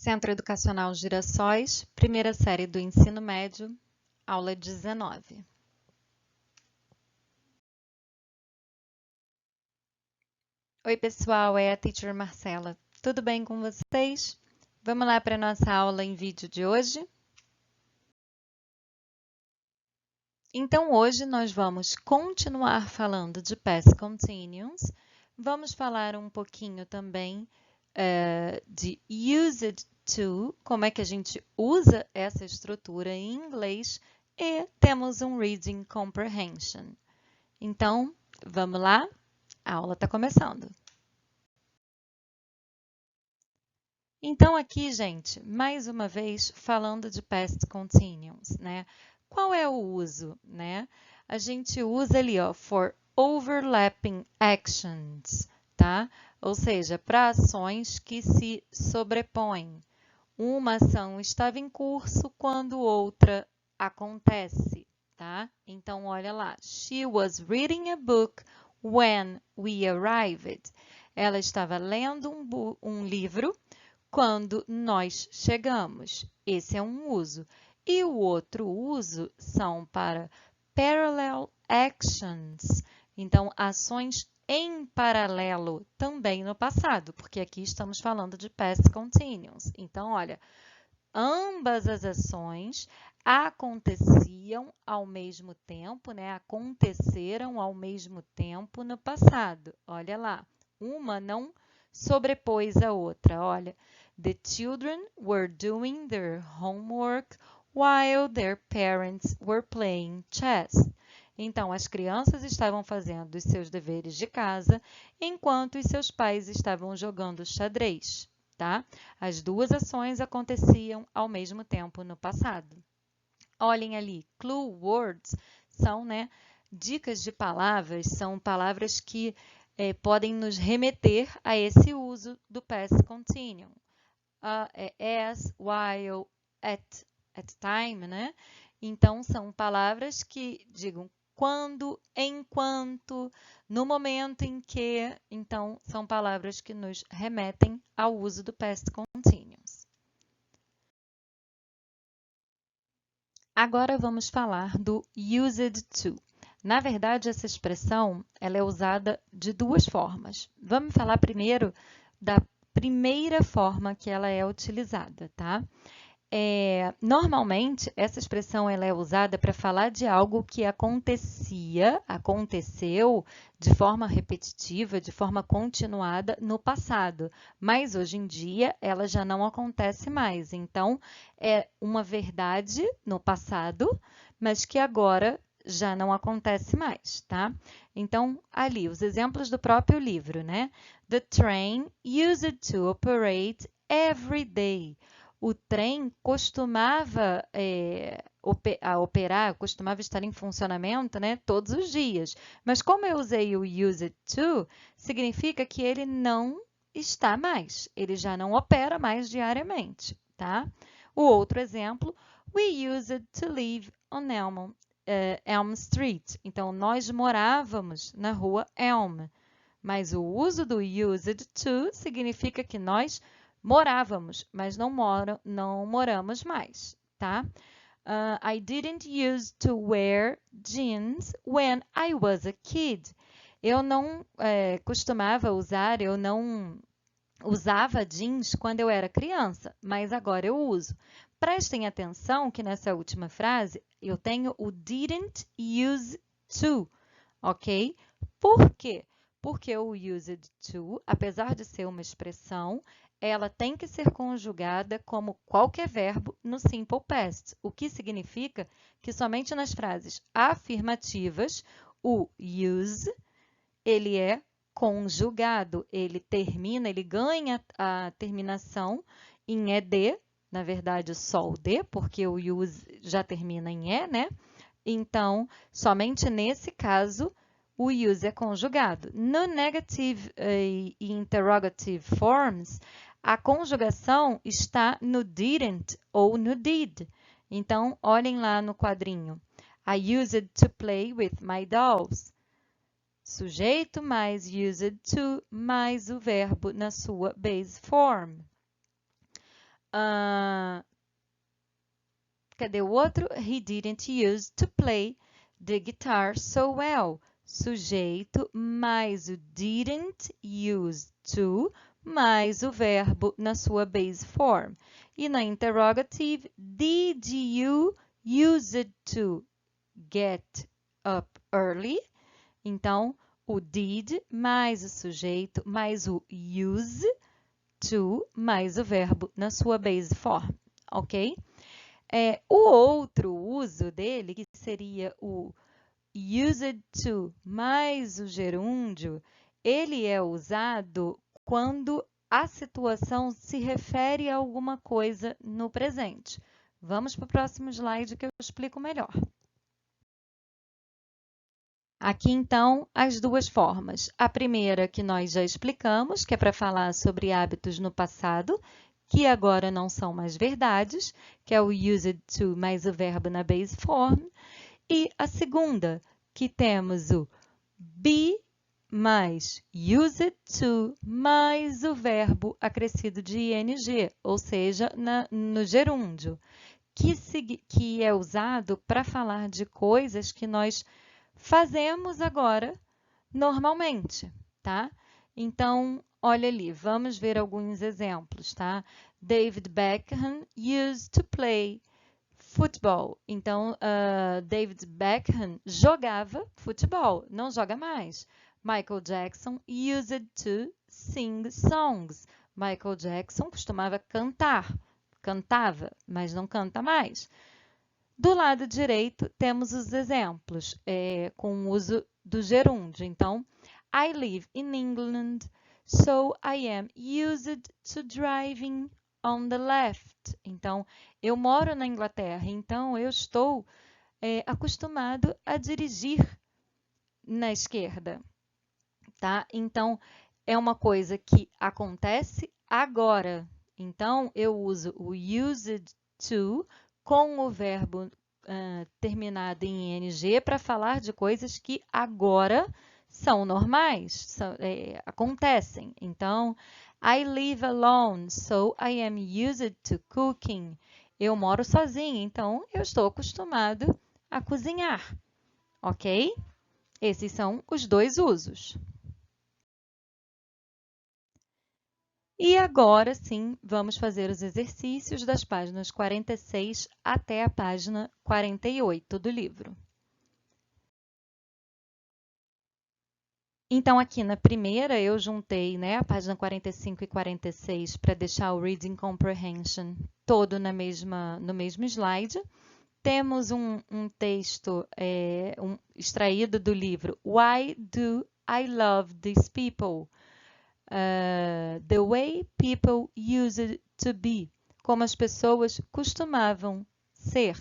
Centro Educacional Girassóis, primeira série do ensino médio, aula 19. Oi, pessoal, é a Teacher Marcela. Tudo bem com vocês? Vamos lá para a nossa aula em vídeo de hoje? Então, hoje nós vamos continuar falando de Past Continuous. Vamos falar um pouquinho também de Used To, como é que a gente usa essa estrutura em inglês, e temos um Reading Comprehension. Então, vamos lá? A aula está começando. Então, aqui, gente, mais uma vez, falando de Past Continuous, né? Qual é o uso, né? A gente usa ali, ó, for overlapping actions, tá? Ou seja, para ações que se sobrepõem. Uma ação estava em curso quando outra acontece, tá? Então, olha lá. She was reading a book when we arrived. Ela estava lendo um livro quando nós chegamos. Esse é um uso. E o outro uso são para parallel actions. Então, ações em paralelo também no passado, porque aqui estamos falando de past continuous. Então, olha, ambas as ações aconteciam ao mesmo tempo, né? Aconteceram ao mesmo tempo no passado. Olha lá, uma não sobrepôs a outra. Olha, the children were doing their homework while their parents were playing chess. Então, as crianças estavam fazendo os seus deveres de casa enquanto os seus pais estavam jogando xadrez, tá? As duas ações aconteciam ao mesmo tempo no passado. Olhem ali, clue words são, né, dicas de palavras, são palavras que podem nos remeter a esse uso do past continuum. As, while, at time, né? Então, são palavras que digam quando, enquanto, no momento em que. Então, são palavras que nos remetem ao uso do past continuous. Agora vamos falar do used to. Na verdade, essa expressão ela é usada de duas formas. Vamos falar primeiro da primeira forma que ela é utilizada, tá? Normalmente, essa expressão ela é usada para falar de algo que aconteceu de forma repetitiva, de forma continuada no passado, mas hoje em dia ela já não acontece mais. Então, é uma verdade no passado, mas que agora já não acontece mais, tá? Então, ali, os exemplos do próprio livro, né? The train used to operate every day. O trem costumava operar, costumava estar em funcionamento, né, todos os dias. Mas como eu usei o used to, significa que ele não está mais, ele já não opera mais diariamente, tá? O outro exemplo, we used to live on Elm Street. Então, nós morávamos na rua Elm. Mas o uso do used to significa que nós morávamos, mas não moramos mais, tá? I didn't use to wear jeans when I was a kid. Eu não costumava usar, eu não usava jeans quando eu era criança, mas agora eu uso. Prestem atenção que nessa última frase eu tenho o didn't use to, ok? Por quê? Porque o used to, apesar de ser uma expressão, ela tem que ser conjugada como qualquer verbo no simple past, o que significa que somente nas frases afirmativas o use ele é conjugado, ele termina, ele ganha a terminação em ed, na verdade só o d, porque o use já termina em e, né? Então, somente nesse caso, o use é conjugado. No negative e interrogative forms, a conjugação está no didn't ou no did. Então, olhem lá no quadrinho. I used to play with my dolls. Sujeito mais used to mais o verbo na sua base form. Cadê o outro? He didn't use to play the guitar so well. Sujeito mais o didn't use to mais o verbo na sua base form. E na interrogative, did you use it to get up early? Então, o did mais o sujeito mais o use to mais o verbo na sua base form, ok? O outro uso dele, que seria o used to mais o gerúndio, ele é usado quando a situação se refere a alguma coisa no presente. Vamos para o próximo slide que eu explico melhor. Aqui, então, as duas formas. A primeira que nós já explicamos, que é para falar sobre hábitos no passado, que agora não são mais verdades, que é o used to mais o verbo na base form. E a segunda, que temos o be mais used to mais o verbo acrescido de ing, ou seja, no gerúndio, que é usado para falar de coisas que nós fazemos agora normalmente, tá? Então, olha ali, vamos ver alguns exemplos, tá? David Beckham used to play football. Então, David Beckham jogava futebol, não joga mais. Michael Jackson used to sing songs. Michael Jackson costumava cantava, mas não canta mais. Do lado direito, temos os exemplos com o uso do gerúndio. Então, I live in England, so I am used to driving on the left. Então, eu moro na Inglaterra, então eu estou acostumado a dirigir na esquerda, tá? Então, é uma coisa que acontece agora. Então, eu uso o used to com o verbo terminado em ing para falar de coisas que agora são normais, acontecem. Então, I live alone, so I am used to cooking. Eu moro sozinha, então eu estou acostumado a cozinhar, ok? Esses são os dois usos. E agora sim, vamos fazer os exercícios das páginas 46 até a página 48 do livro. Então, aqui na primeira, eu juntei a página 45 e 46 para deixar o Reading Comprehension todo no mesmo slide. Temos um texto extraído do livro Why Do I Love These People? The way people used to be, como as pessoas costumavam ser.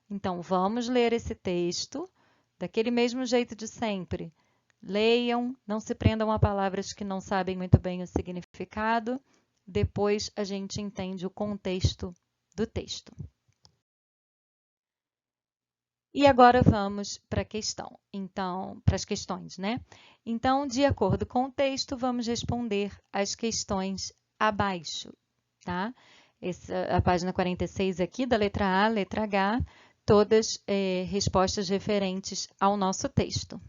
Então, vamos ler esse texto daquele mesmo jeito de sempre. Leiam, não se prendam a palavras que não sabem muito bem o significado. Depois a gente entende o contexto do texto. E agora vamos para a questão. Então, para as questões, né? Então, de acordo com o texto, vamos responder as questões abaixo, tá? A página 46 aqui, da letra A, letra H, todas respostas referentes ao nosso texto.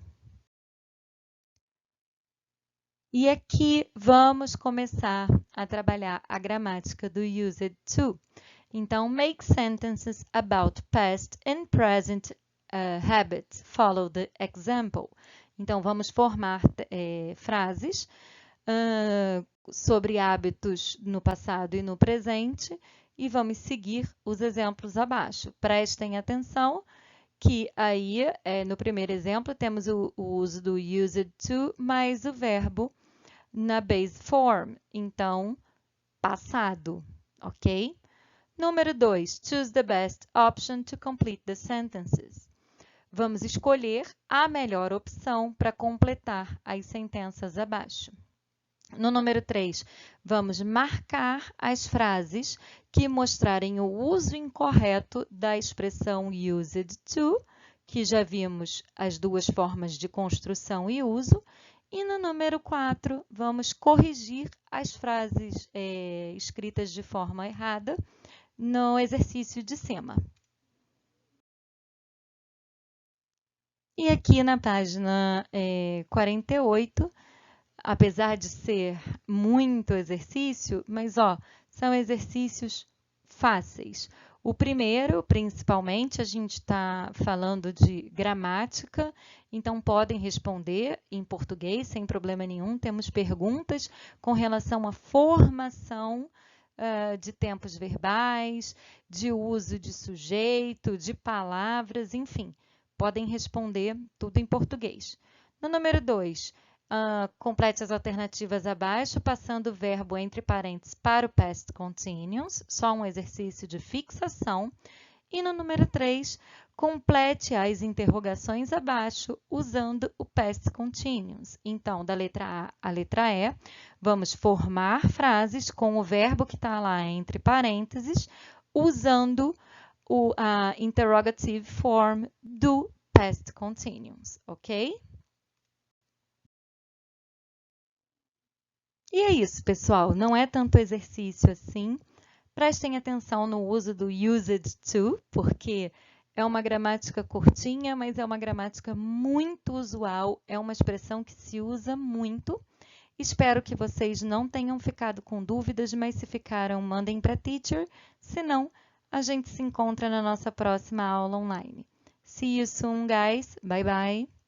E aqui vamos começar a trabalhar a gramática do used to. Então, make sentences about past and present habits. Follow the example. Então, vamos formar frases sobre hábitos no passado e no presente e vamos seguir os exemplos abaixo. Prestem atenção que aí, no primeiro exemplo, temos o uso do used to mais o verbo na base form. Então, passado, ok? Número 2, choose the best option to complete the sentences. Vamos escolher a melhor opção para completar as sentenças abaixo. No número 3, vamos marcar as frases que mostrarem o uso incorreto da expressão used to, que já vimos as duas formas de construção e uso. E no número 4, vamos corrigir as frases escritas de forma errada no exercício de cima. E aqui na página 48, apesar de ser muito exercício, mas são exercícios fáceis. O primeiro, principalmente, a gente está falando de gramática, então podem responder em português sem problema nenhum. Temos perguntas com relação à formação de tempos verbais, de uso de sujeito, de palavras, enfim, podem responder tudo em português. No número 2, complete as alternativas abaixo, passando o verbo entre parênteses para o past continuous, só um exercício de fixação. E no número 3, complete as interrogações abaixo usando o past continuous. Então, da letra A à letra E, vamos formar frases com o verbo que está lá entre parênteses, usando a interrogative form do past continuous, ok? E é isso, pessoal. Não é tanto exercício assim. Prestem atenção no uso do used to, porque é uma gramática curtinha, mas é uma gramática muito usual, é uma expressão que se usa muito. Espero que vocês não tenham ficado com dúvidas, mas se ficaram, mandem para a teacher. Se não, a gente se encontra na nossa próxima aula online. See you soon, guys. Bye, bye.